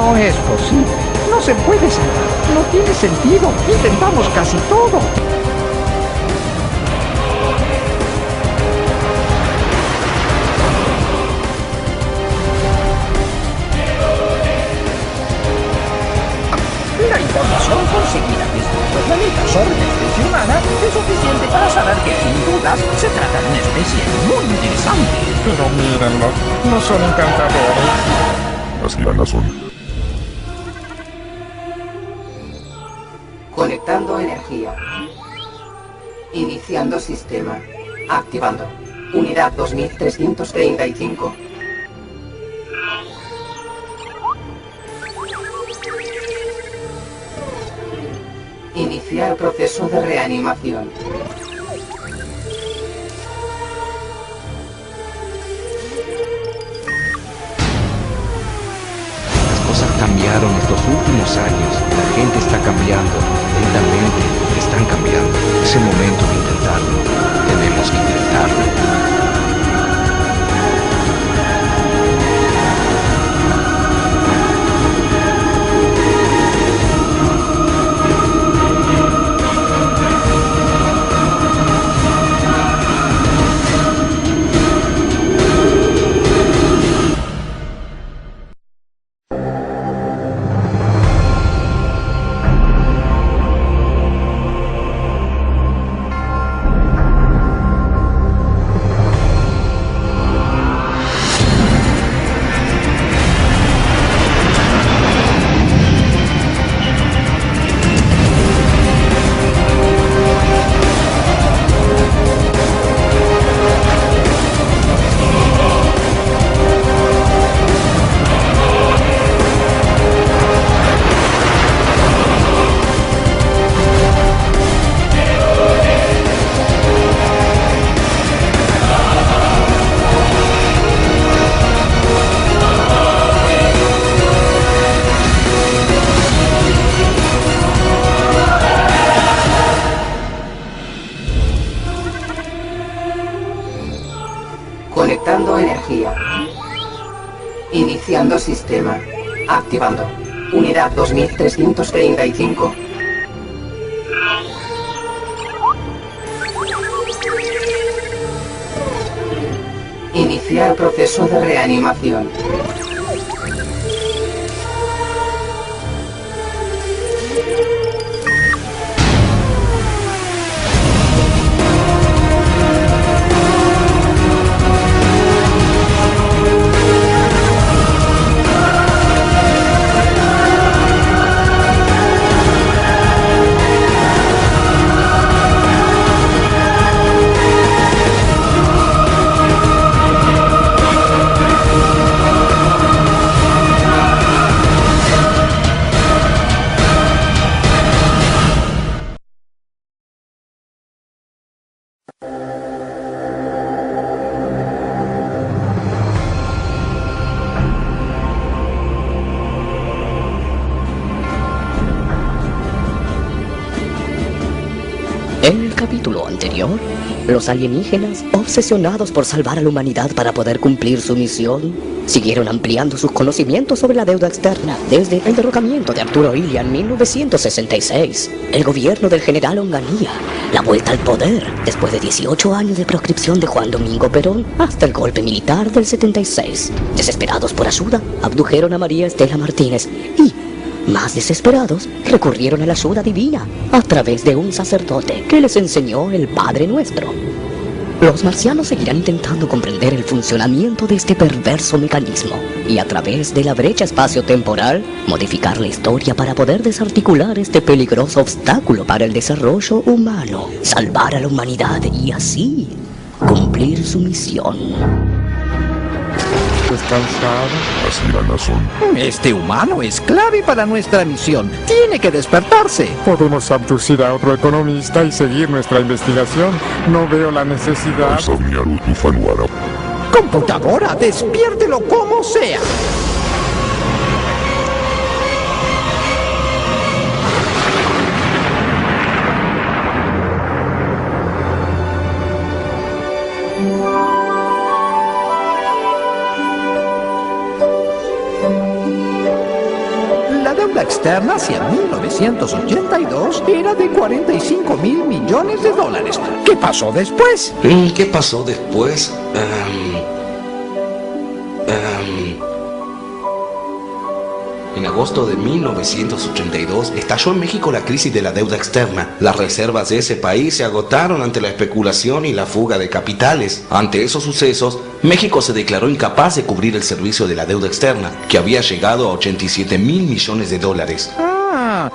No es posible. No se puede salvar. No tiene sentido. Intentamos casi todo. La información conseguida desde otro planeta sobre la especie humana es suficiente para saber que sin dudas se trata de una especie muy interesante. Pero mírenlos, no son encantadores. Las iranas son. Conectando energía. Iniciando sistema. Activando. Unidad 2335. Iniciar proceso de reanimación. Las cosas cambiaron estos últimos años. La gente está cambiando. Lentamente están cambiando. Es el momento de intentarlo. Tenemos que intentarlo. Conectando energía. Iniciando sistema. Activando. Unidad 2335. Iniciar proceso de reanimación. En el capítulo anterior, los alienígenas, obsesionados por salvar a la humanidad para poder cumplir su misión, siguieron ampliando sus conocimientos sobre la deuda externa. Desde el derrocamiento de Arturo Illia en 1966, el gobierno del general Onganía, la vuelta al poder después de 18 años de proscripción de Juan Domingo Perón, hasta el golpe militar del 76. Desesperados por ayuda, abdujeron a María Estela Martínez y, más desesperados, recurrieron a la ayuda divina a través de un sacerdote que les enseñó el Padre Nuestro. Los marcianos seguirán intentando comprender el funcionamiento de este perverso mecanismo y a través de la brecha espacio-temporal modificar la historia para poder desarticular este peligroso obstáculo para el desarrollo humano, salvar a la humanidad y así cumplir su misión. Descansado. Las iranas son. Este humano es clave para nuestra misión. Tiene que despertarse. Podemos abducir a otro economista y seguir nuestra investigación. No veo la necesidad. Computadora, despiértelo como sea. externa hacia 1982 era de 45.000 millones de dólares. ¿Qué pasó después? ¿Qué pasó después? En agosto de 1982 estalló en México la crisis de la deuda externa. Las reservas de ese país se agotaron ante la especulación y la fuga de capitales. Ante esos sucesos, México se declaró incapaz de cubrir el servicio de la deuda externa, que había llegado a 87.000 millones de dólares.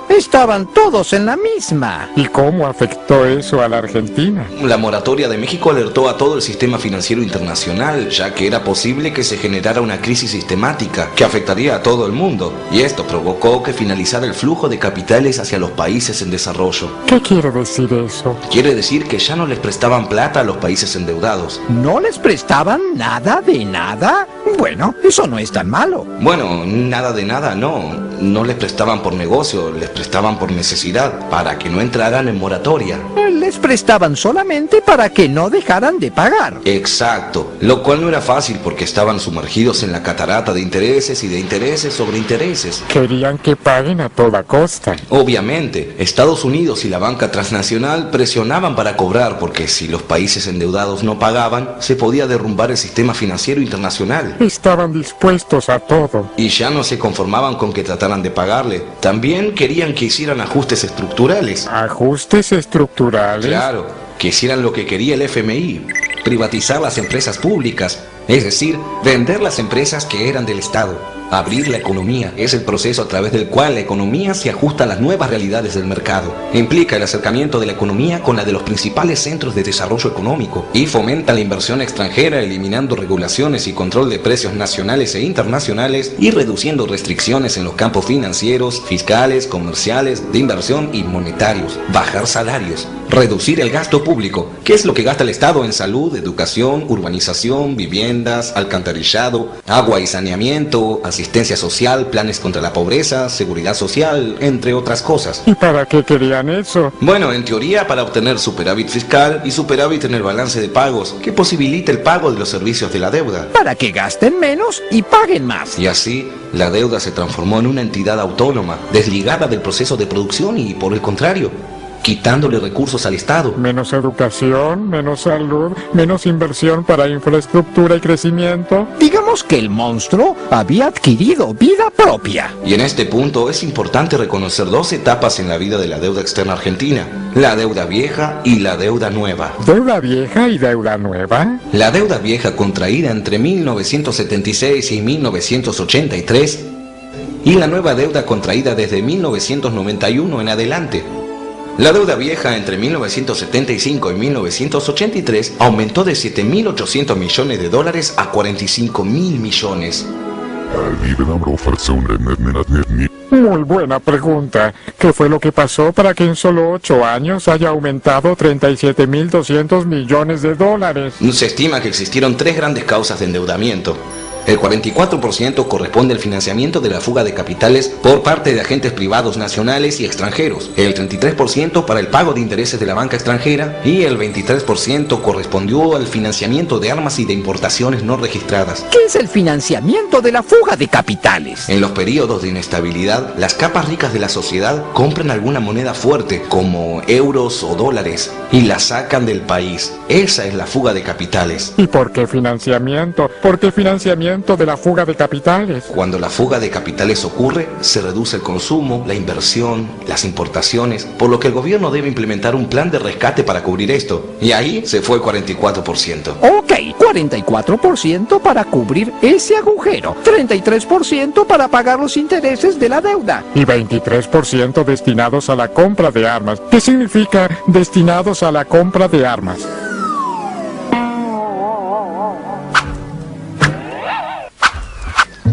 Estaban todos en la misma. ¿Y cómo afectó eso a la Argentina? La moratoria de México alertó a todo el sistema financiero internacional, ya que era posible que se generara una crisis sistemática que afectaría a todo el mundo, y esto provocó que finalizara el flujo de capitales hacia los países en desarrollo. ¿Qué quiere decir eso? Quiere decir que ya no les prestaban plata a los países endeudados. ¿No les prestaban nada de nada? Bueno, eso no es tan malo. Bueno, nada de nada, no. No les prestaban por negocio, les prestaban por necesidad, para que no entraran en moratoria. Les prestaban solamente para que no dejaran de pagar. Exacto, lo cual no era fácil porque estaban sumergidos en la catarata de intereses y de intereses sobre intereses. Querían que paguen a toda costa. Obviamente, Estados Unidos y la banca transnacional presionaban para cobrar porque si los países endeudados no pagaban, se podía derrumbar el sistema financiero internacional. Estaban dispuestos a todo. Y ya no se conformaban con que trataran de pagarle. También querían que hicieran ajustes estructurales. ¿Ajustes estructurales? Claro, que hicieran lo que quería el FMI. Privatizar las empresas públicas, es decir, vender las empresas que eran del Estado. Abrir la economía es el proceso a través del cual la economía se ajusta a las nuevas realidades del mercado. Implica el acercamiento de la economía con la de los principales centros de desarrollo económico y fomenta la inversión extranjera eliminando regulaciones y control de precios nacionales e internacionales y reduciendo restricciones en los campos financieros, fiscales, comerciales, de inversión y monetarios. Bajar salarios. Reducir el gasto público, que es lo que gasta el Estado en salud, educación, urbanización, viviendas, alcantarillado, agua y saneamiento, asistencia social, planes contra la pobreza, seguridad social, entre otras cosas. ¿Y para qué querían eso? Bueno, en teoría para obtener superávit fiscal y superávit en el balance de pagos, que posibilite el pago de los servicios de la deuda. Para que gasten menos y paguen más. Y así, la deuda se transformó en una entidad autónoma, desligada del proceso de producción y, por el contrario, quitándole recursos al Estado. Menos educación, menos salud, menos inversión para infraestructura y crecimiento. Digamos que el monstruo había adquirido vida propia. Y en este punto es importante reconocer dos etapas en la vida de la deuda externa argentina: la deuda vieja y la deuda nueva. ¿Deuda vieja y deuda nueva? La deuda vieja contraída entre 1976 y 1983 y la nueva deuda contraída desde 1991 en adelante. La deuda vieja entre 1975 y 1983 aumentó de 7.800 millones de dólares a 45.000 millones. Muy buena pregunta. ¿Qué fue lo que pasó para que en solo 8 años haya aumentado 37.200 millones de dólares? Se estima que existieron 3 grandes causas de endeudamiento. El 44% corresponde al financiamiento de la fuga de capitales por parte de agentes privados nacionales y extranjeros, el 33% para el pago de intereses de la banca extranjera y el 23% correspondió al financiamiento de armas y de importaciones no registradas. ¿Qué es el financiamiento de la fuga de capitales? En los periodos de inestabilidad, las capas ricas de la sociedad compran alguna moneda fuerte, como euros o dólares, y la sacan del país. Esa es la fuga de capitales. ¿Y por qué financiamiento? ¿Por qué financiamiento de la fuga de capitales? Cuando la fuga de capitales ocurre, se reduce el consumo, la inversión, las importaciones, por lo que el gobierno debe implementar un plan de rescate para cubrir esto. Y ahí se fue el 44%. Ok, 44% para cubrir ese agujero, 33% para pagar los intereses de la deuda. Y 23% destinados a la compra de armas. ¿Qué significa destinados a la compra de armas?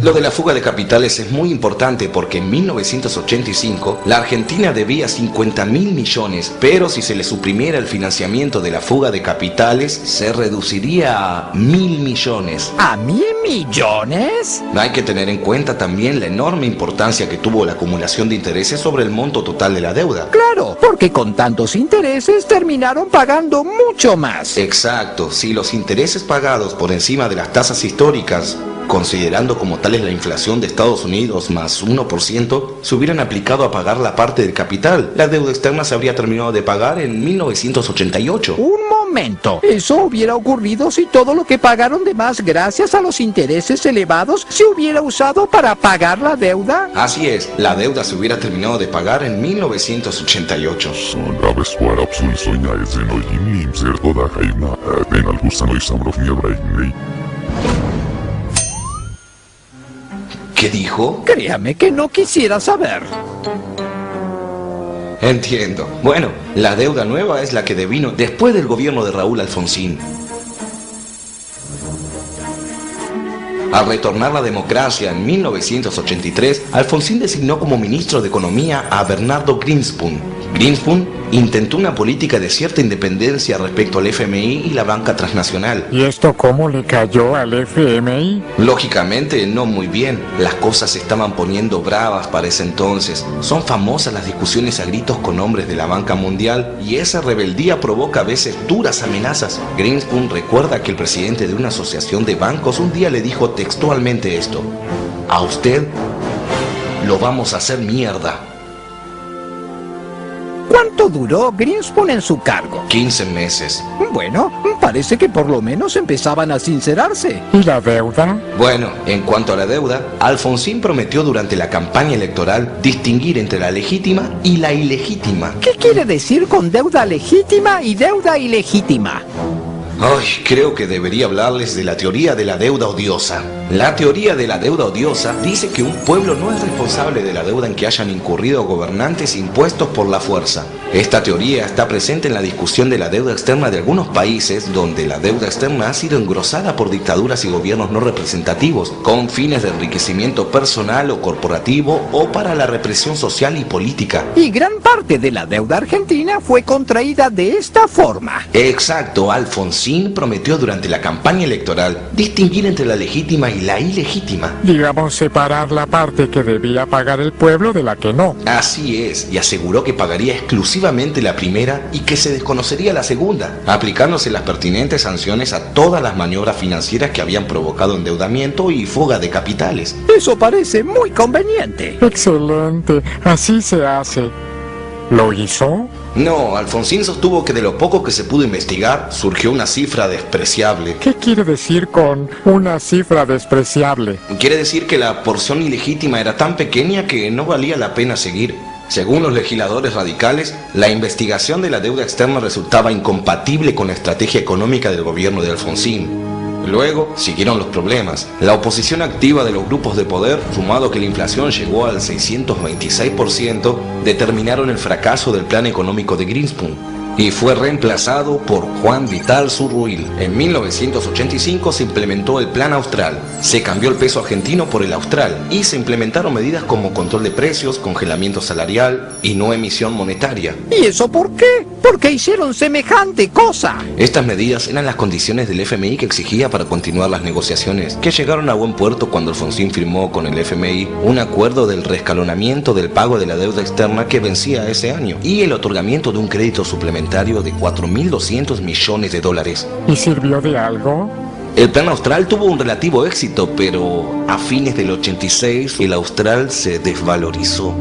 Lo de la fuga de capitales es muy importante porque en 1985 la Argentina debía 50.000 millones, pero si se le suprimiera el financiamiento de la fuga de capitales, se reduciría a 1.000 millones. ¿A 1.000 millones? Hay que tener en cuenta también la enorme importancia que tuvo la acumulación de intereses sobre el monto total de la deuda. Claro, porque con tantos intereses terminaron pagando mucho más. Exacto, si los intereses pagados por encima de las tasas históricas considerando como tales la inflación de Estados Unidos más 1%, se hubieran aplicado a pagar la parte del capital. La deuda externa se habría terminado de pagar en 1988. Un momento. Eso hubiera ocurrido si todo lo que pagaron de más gracias a los intereses elevados se hubiera usado para pagar la deuda. Así es, la deuda se hubiera terminado de pagar en 1988. ¿Qué dijo? Créame que no quisiera saber. Entiendo. Bueno, la deuda nueva es la que devino después del gobierno de Raúl Alfonsín. Al retornar la democracia en 1983, Alfonsín designó como ministro de Economía a Bernardo Greenspun. Greenspun intentó una política de cierta independencia respecto al FMI y la banca transnacional. ¿Y esto cómo le cayó al FMI? Lógicamente, no muy bien. Las cosas se estaban poniendo bravas para ese entonces. Son famosas las discusiones a gritos con hombres de la banca mundial y esa rebeldía provoca a veces duras amenazas. Greenspun recuerda que el presidente de una asociación de bancos un día le dijo textualmente esto: a usted lo vamos a hacer mierda. ¿Cuánto duró Greenspun en su cargo? 15 meses. Bueno, parece que por lo menos empezaban a sincerarse. ¿Y la deuda? Bueno, en cuanto a la deuda, Alfonsín prometió durante la campaña electoral distinguir entre la legítima y la ilegítima. ¿Qué quiere decir con deuda legítima y deuda ilegítima? Ay, creo que debería hablarles de la teoría de la deuda odiosa. La teoría de la deuda odiosa dice que un pueblo no es responsable de la deuda en que hayan incurrido gobernantes impuestos por la fuerza. Esta teoría está presente en la discusión de la deuda externa de algunos países donde la deuda externa ha sido engrosada por dictaduras y gobiernos no representativos, con fines de enriquecimiento personal o corporativo o para la represión social y política. Y gran parte de la deuda argentina fue contraída de esta forma. Exacto, Alfonsín prometió durante la campaña electoral distinguir entre la legítima y la ilegítima. Digamos, separar la parte que debía pagar el pueblo de la que no. Así es, y aseguró que pagaría exclusivamente la primera y que se desconocería la segunda, aplicándose las pertinentes sanciones a todas las maniobras financieras que habían provocado endeudamiento y fuga de capitales. Eso parece muy conveniente. Excelente, así se hace. ¿Lo hizo? No, Alfonsín sostuvo que de lo poco que se pudo investigar, surgió una cifra despreciable. ¿Qué quiere decir con una cifra despreciable? Quiere decir que la porción ilegítima era tan pequeña que no valía la pena seguir. Según los legisladores radicales, la investigación de la deuda externa resultaba incompatible con la estrategia económica del gobierno de Alfonsín. Luego siguieron los problemas. La oposición activa de los grupos de poder, sumado que la inflación llegó al 626%, determinaron el fracaso del plan económico de Greenspun y fue reemplazado por Juan Vital Zurruil. En 1985 se implementó el Plan Austral, se cambió el peso argentino por el austral y se implementaron medidas como control de precios, congelamiento salarial y no emisión monetaria. ¿Y eso por qué? ¿Por qué hicieron semejante cosa? Estas medidas eran las condiciones del FMI que exigía para continuar las negociaciones, que llegaron a buen puerto cuando Alfonsín firmó con el FMI un acuerdo del reescalonamiento del pago de la deuda externa que vencía ese año y el otorgamiento de un crédito suplementario de 4.200 millones de dólares. ¿Y sirvió de algo? El plan austral tuvo un relativo éxito, pero a fines del 86 el austral se desvalorizó.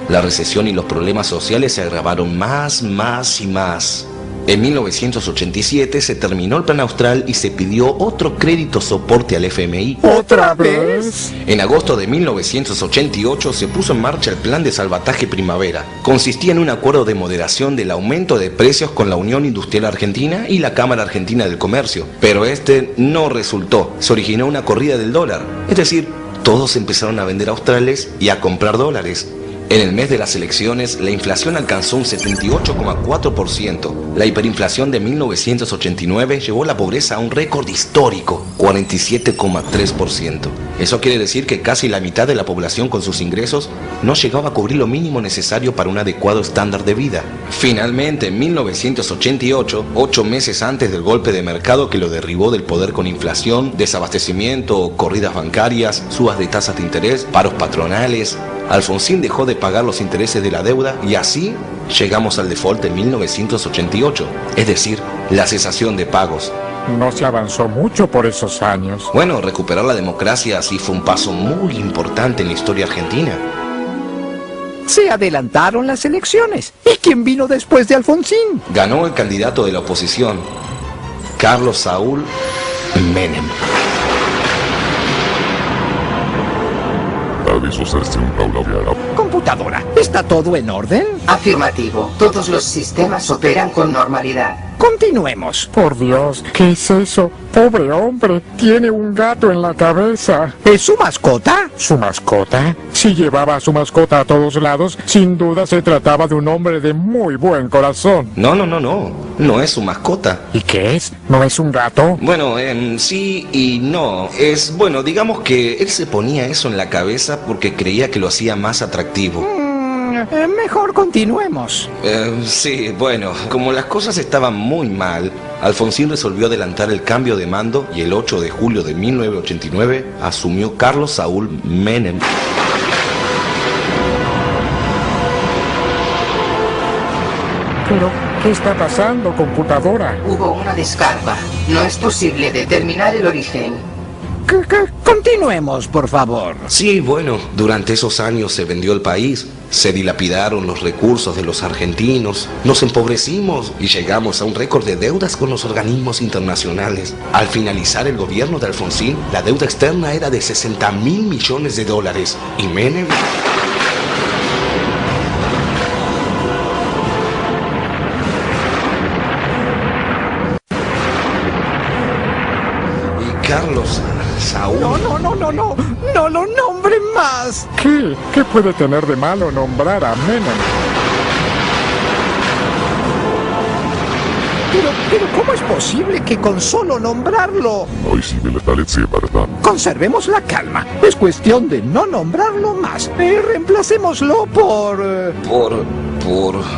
La recesión y los problemas sociales se agravaron más y más. En 1987 se terminó el plan austral y se pidió otro crédito soporte al FMI. ¿Otra vez? En agosto de 1988 se puso en marcha el plan de salvataje primavera. Consistía en un acuerdo de moderación del aumento de precios con la Unión Industrial Argentina y la Cámara Argentina del Comercio. Pero este no resultó. Se originó una corrida del dólar. Es decir, todos empezaron a vender australes y a comprar dólares. En el mes de las elecciones, la inflación alcanzó un 78,4%. La hiperinflación de 1989 llevó la pobreza a un récord histórico, 47,3%. Eso quiere decir que casi la mitad de la población con sus ingresos no llegaba a cubrir lo mínimo necesario para un adecuado estándar de vida. Finalmente, en 1988, 8 meses antes del golpe de mercado que lo derribó del poder con inflación, desabastecimiento, corridas bancarias, subas de tasas de interés, paros patronales, Alfonsín dejó de pagar los intereses de la deuda y así llegamos al default en 1988, es decir, la cesación de pagos. No se avanzó mucho por esos años. Bueno, recuperar la democracia sí fue un paso muy importante en la historia argentina. Se adelantaron las elecciones. ¿Y quién vino después de Alfonsín? Ganó el candidato de la oposición, Carlos Saúl Menem. Aviso hacerse un aula. Computadora, ¿está todo en orden? Afirmativo. Todos los sistemas operan con normalidad. Continuemos. Por Dios, ¿qué es eso? Pobre hombre, tiene un gato en la cabeza. ¿Es su mascota? ¿Su mascota? Si llevaba a su mascota a todos lados, sin duda se trataba de un hombre de muy buen corazón. No es su mascota. ¿Y qué es? ¿No es un gato? Bueno, sí y no. Bueno, digamos que él se ponía eso en la cabeza porque creía que lo hacía más atractivo. Mejor continuemos. Sí, bueno, como las cosas estaban muy mal, Alfonsín resolvió adelantar el cambio de mando y el 8 de julio de 1989 asumió Carlos Saúl Menem. Pero, ¿qué está pasando, computadora? Hubo una descarga. No es posible determinar el origen. Continuemos, por favor. Sí, bueno, durante esos años se vendió el país, se dilapidaron los recursos de los argentinos, nos empobrecimos y llegamos a un récord de deudas con los organismos internacionales. Al finalizar el gobierno de Alfonsín, la deuda externa era de 60.000 millones de dólares y Menem... y Carlos Saúl... No lo nombren más. ¿Qué? ¿Qué puede tener de malo nombrar a Menem? Pero ¿cómo es posible que con solo nombrarlo Hoy sí me la ¿verdad? conservemos la calma? Es cuestión de no nombrarlo más. Reemplacémoslo por...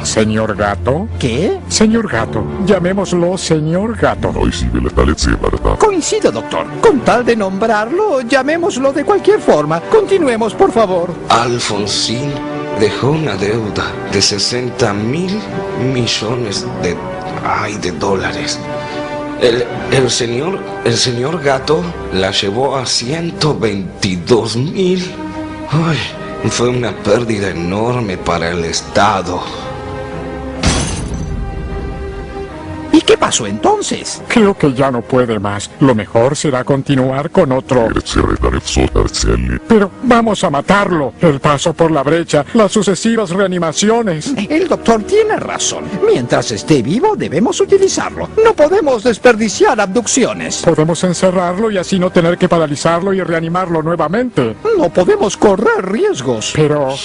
¿Señor Gato? ¿Qué? Señor Gato. Llamémoslo Señor Gato. Hoy sí me la ¿verdad? Coincido, doctor. Con tal de nombrarlo, llamémoslo de cualquier forma. Continuemos, por favor. Alfonsín dejó una deuda de 60.000 millones de dólares. El señor Gato la llevó a 122.000. Ay, fue una pérdida enorme para el Estado. ¿Y qué pasó entonces? Creo que ya no puede más. Lo mejor será continuar con otro. Pero vamos a matarlo. El paso por la brecha, las sucesivas reanimaciones. El doctor tiene razón. Mientras esté vivo, debemos utilizarlo. No podemos desperdiciar abducciones. Podemos encerrarlo y así no tener que paralizarlo y reanimarlo nuevamente. No podemos correr riesgos. Pero...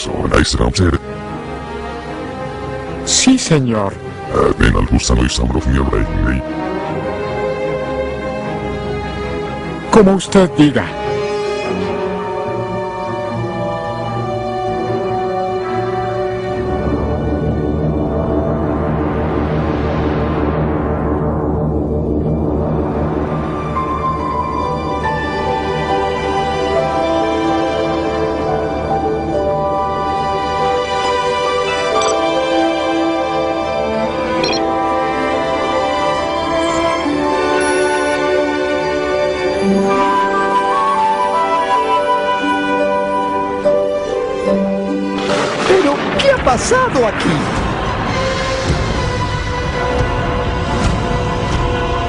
sí, señor. Como usted diga. ¿Pero qué ha pasado aquí?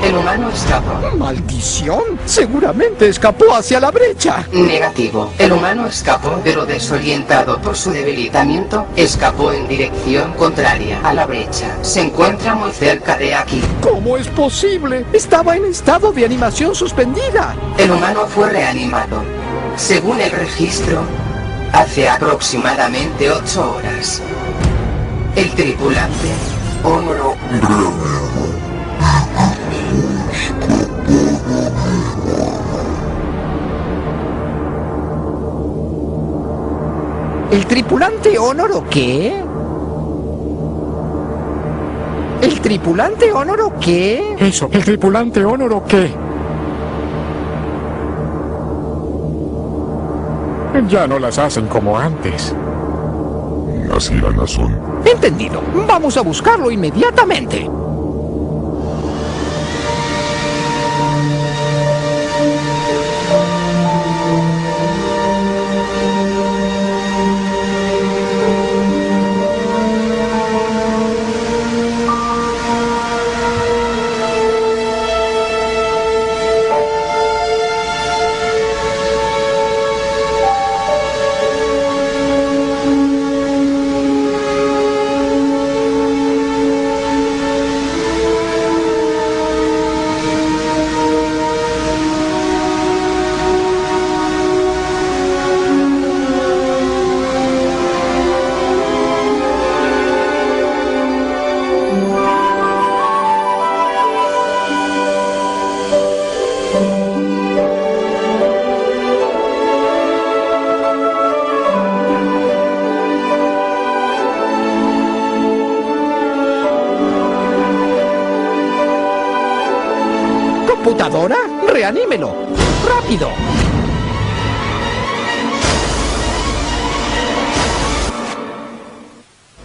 El humano escapó. ¡Maldición! Seguramente escapó hacia la brecha. Negativo. El humano escapó, pero desorientado por su debilitamiento, escapó en dirección contraria a la brecha. Se encuentra muy cerca de aquí. ¿Cómo es posible? Estaba en estado de animación suspendida. El humano fue reanimado. Según el registro, hace aproximadamente 8 horas. El tripulante, Honoro... ¿El tripulante Honor o qué? ¿El tripulante Honor o qué? Eso, ¿el tripulante Honor o qué? Ya no las hacen como antes. Así la razón. Entendido. Vamos a buscarlo inmediatamente. ¿Computadora? ¡Reanímelo! ¡Rápido!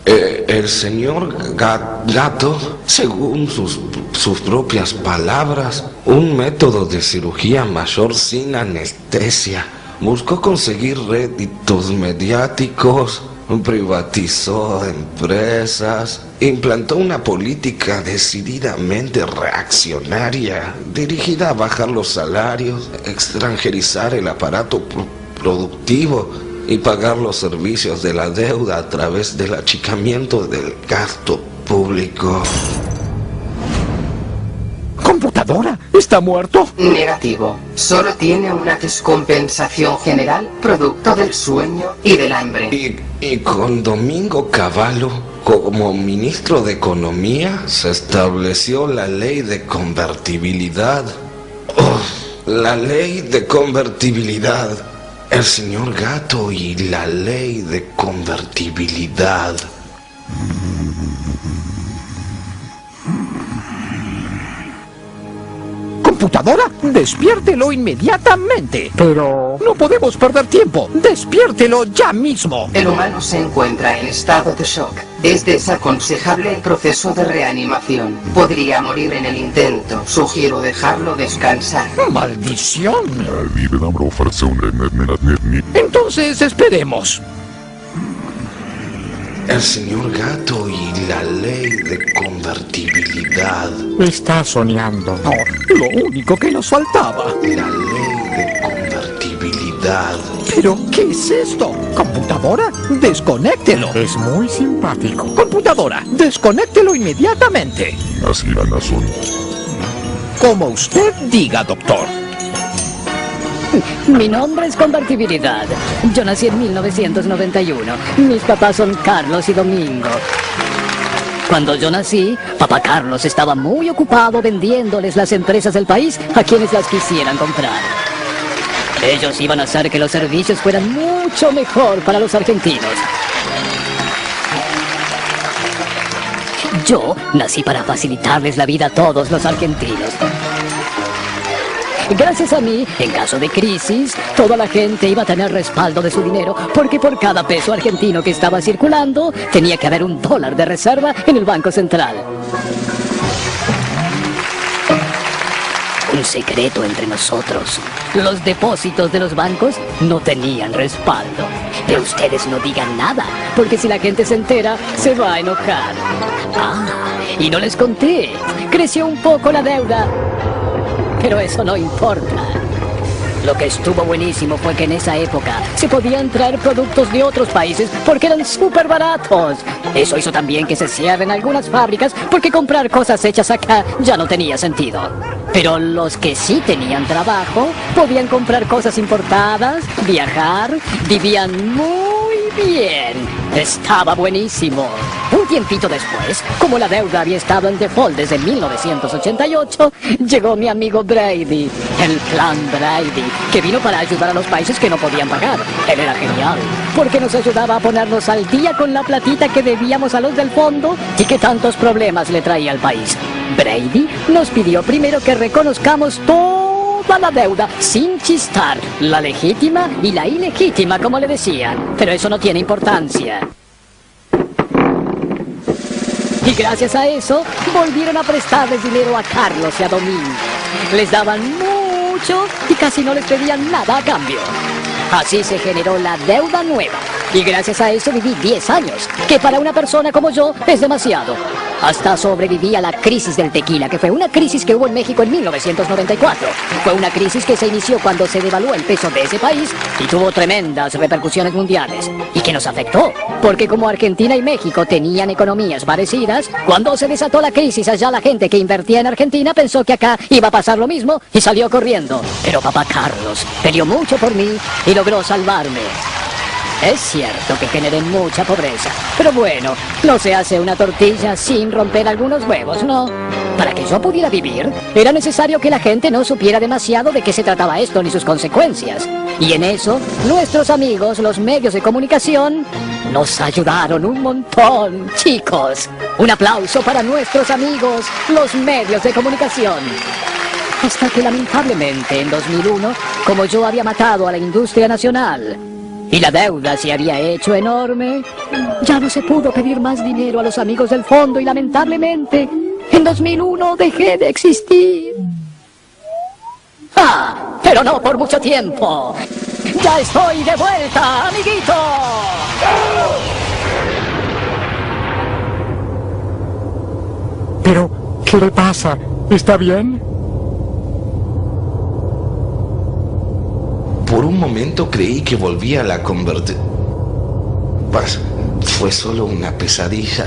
El señor Gato, según sus propias palabras, un método de cirugía mayor sin anestesia, buscó conseguir réditos mediáticos, privatizó empresas, implantó una política decididamente reaccionaria, dirigida a bajar los salarios, extranjerizar el aparato productivo y pagar los servicios de la deuda a través del achicamiento del gasto público. ¿Computadora? ¿Está muerto? Negativo. Solo tiene una descompensación general producto del sueño y del hambre. Y con Domingo Cavallo como ministro de Economía se estableció la ley de convertibilidad. La ley de convertibilidad. El señor Gato y la ley de convertibilidad. ¿Computadora? ¡Despiértelo inmediatamente! Pero... No podemos perder tiempo. ¡Despiértelo ya mismo! El humano se encuentra en estado de shock. Es desaconsejable el proceso de reanimación. Podría morir en el intento. Sugiero dejarlo descansar. ¡Maldición! Entonces esperemos. El señor Gato y la ley de convertibilidad. Está soñando. No, lo único que nos faltaba. La ley de convertibilidad. ¿Pero qué es esto? ¿Computadora? Desconéctelo. Es muy simpático. Computadora, desconéctelo inmediatamente. Así la razón. Como usted diga, doctor. Mi nombre es Convertibilidad. Yo nací en 1991. Mis papás son Carlos y Domingo. Cuando yo nací, papá Carlos estaba muy ocupado vendiéndoles las empresas del país a quienes las quisieran comprar. Ellos iban a hacer que los servicios fueran mucho mejor para los argentinos. Yo nací para facilitarles la vida a todos los argentinos. Gracias a mí, en caso de crisis, toda la gente iba a tener respaldo de su dinero, porque por cada peso argentino que estaba circulando, tenía que haber $1 de reserva en el Banco Central. Un secreto entre nosotros. Los depósitos de los bancos no tenían respaldo. Pero ustedes no digan nada, porque si la gente se entera, se va a enojar. Ah, y no les conté. Creció un poco la deuda. Pero eso no importa. Lo que estuvo buenísimo fue que en esa época se podían traer productos de otros países porque eran súper baratos. Eso hizo también que se cierren algunas fábricas porque comprar cosas hechas acá ya no tenía sentido. Pero los que sí tenían trabajo podían comprar cosas importadas, viajar, vivían muy bien. Estaba buenísimo. Un tiempito después, como la deuda había estado en default desde 1988, llegó mi amigo Brady, el plan Brady, que vino para ayudar a los países que no podían pagar. Él era genial, porque nos ayudaba a ponernos al día con la platita que debíamos a los del fondo y que tantos problemas le traía al país. Brady nos pidió primero que reconozcamos toda la deuda sin chistar, la legítima y la ilegítima, como le decían. Pero eso no tiene importancia. Y gracias a eso, volvieron a prestarles dinero a Carlos y a Domingo. Les daban mucho y casi no les pedían nada a cambio. Así se generó la deuda nueva. Y gracias a eso viví 10 años, que para una persona como yo es demasiado. Hasta sobreviví a la crisis del tequila, que fue una crisis que hubo en México en 1994. Fue una crisis que se inició cuando se devaluó el peso de ese país y tuvo tremendas repercusiones mundiales. Y que nos afectó, porque como Argentina y México tenían economías parecidas, cuando se desató la crisis allá la gente que invertía en Argentina pensó que acá iba a pasar lo mismo y salió corriendo. Pero papá Carlos peleó mucho por mí y logró salvarme. Es cierto que generé mucha pobreza, pero bueno, no se hace una tortilla sin romper algunos huevos, ¿no? Para que yo pudiera vivir, era necesario que la gente no supiera demasiado de qué se trataba esto ni sus consecuencias. Y en eso, nuestros amigos, los medios de comunicación, nos ayudaron un montón, chicos. Un aplauso para nuestros amigos, los medios de comunicación. Hasta que lamentablemente en 2001, como yo había matado a la industria nacional y la deuda se había hecho enorme, ya no se pudo pedir más dinero a los amigos del fondo y lamentablemente en 2001 dejé de existir. ¡Ah! Pero no por mucho tiempo. ¡Ya estoy de vuelta, amiguito! Pero, ¿qué le pasa? ¿Está bien? Por un momento creí que volvía a la convertir. Fue solo una pesadilla.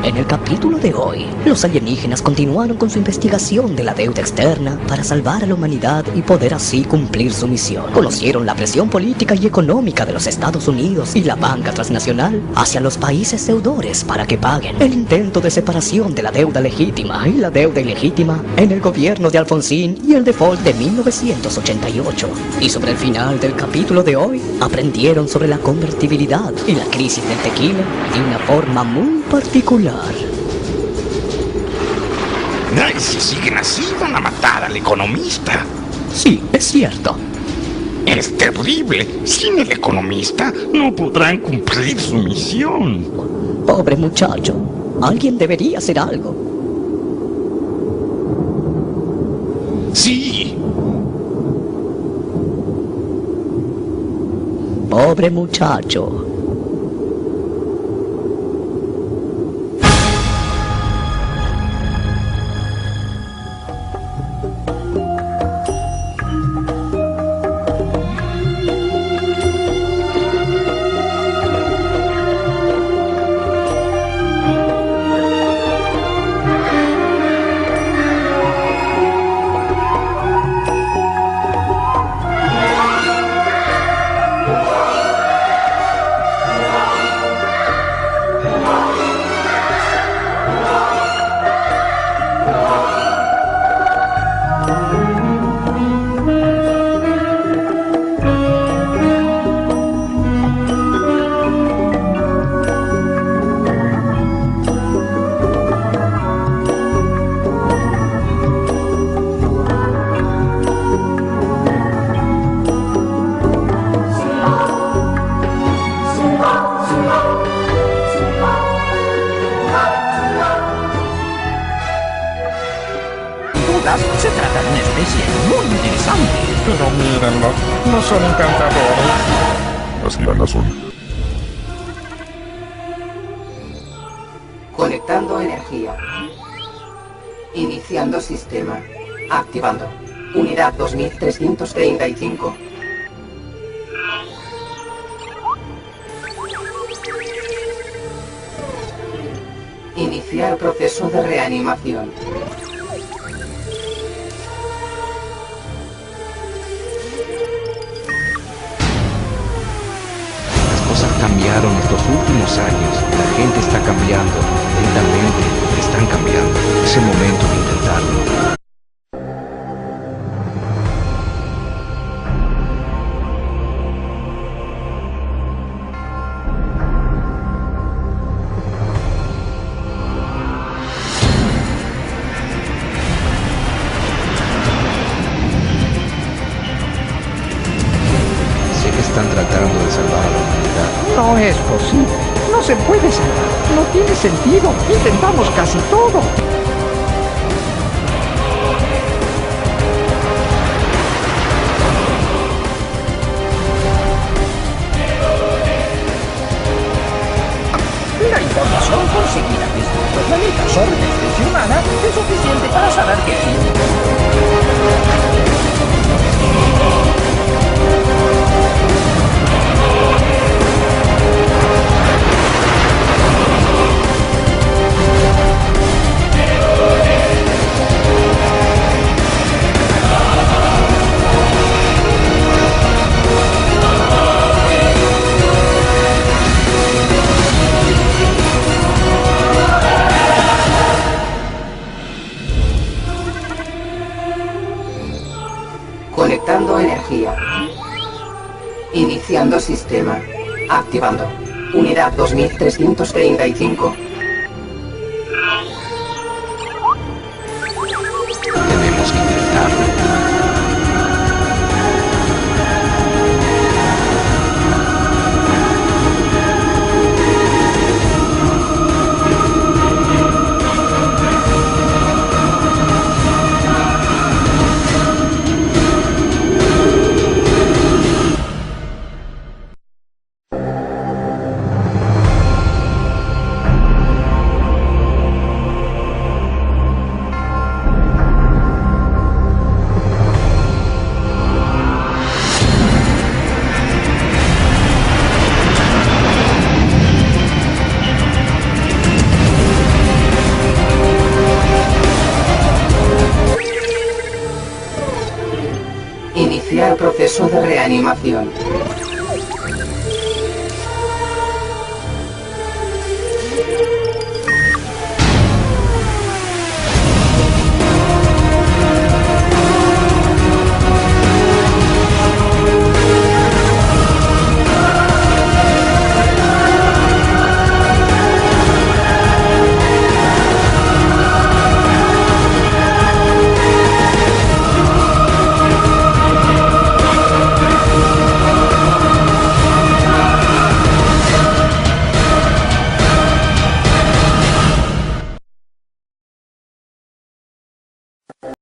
En el capítulo de hoy, los alienígenas continuaron con su investigación de la deuda externa para salvar a la humanidad y poder así cumplir su misión. Conocieron la presión política y económica de los Estados Unidos y la banca transnacional hacia los países deudores para que paguen. El intento de separación de la deuda legítima y la deuda ilegítima en el gobierno de Alfonsín y el default de 1988. Y sobre el final del capítulo de hoy, aprendieron sobre la convertibilidad y la crisis del tequila de una forma muy particular. Ay, si siguen así van a matar al economista. Sí, es cierto. Es terrible. Sin el economista no podrán cumplir su misión. Pobre muchacho. Alguien debería hacer algo. Sí. Pobre muchacho. Se trata de una especie muy interesante. Pero mírenlos, no son encantadores. Las iranas son. Conectando energía. Iniciando sistema. Activando. Unidad 2335. Iniciar proceso de reanimación. Cambiaron estos últimos años. La gente está cambiando. Lentamente están cambiando. Es el momento de intentarlo. Sé que están tratando imposible. No se puede salvar. No tiene sentido. Intentamos casi todo. La información conseguida desde otro planeta sobre la especie humana es suficiente para saber que Conectando energía. Iniciando sistema. Activando. Unidad 2335. Tenemos que intentarlo. Iniciar proceso de reanimación.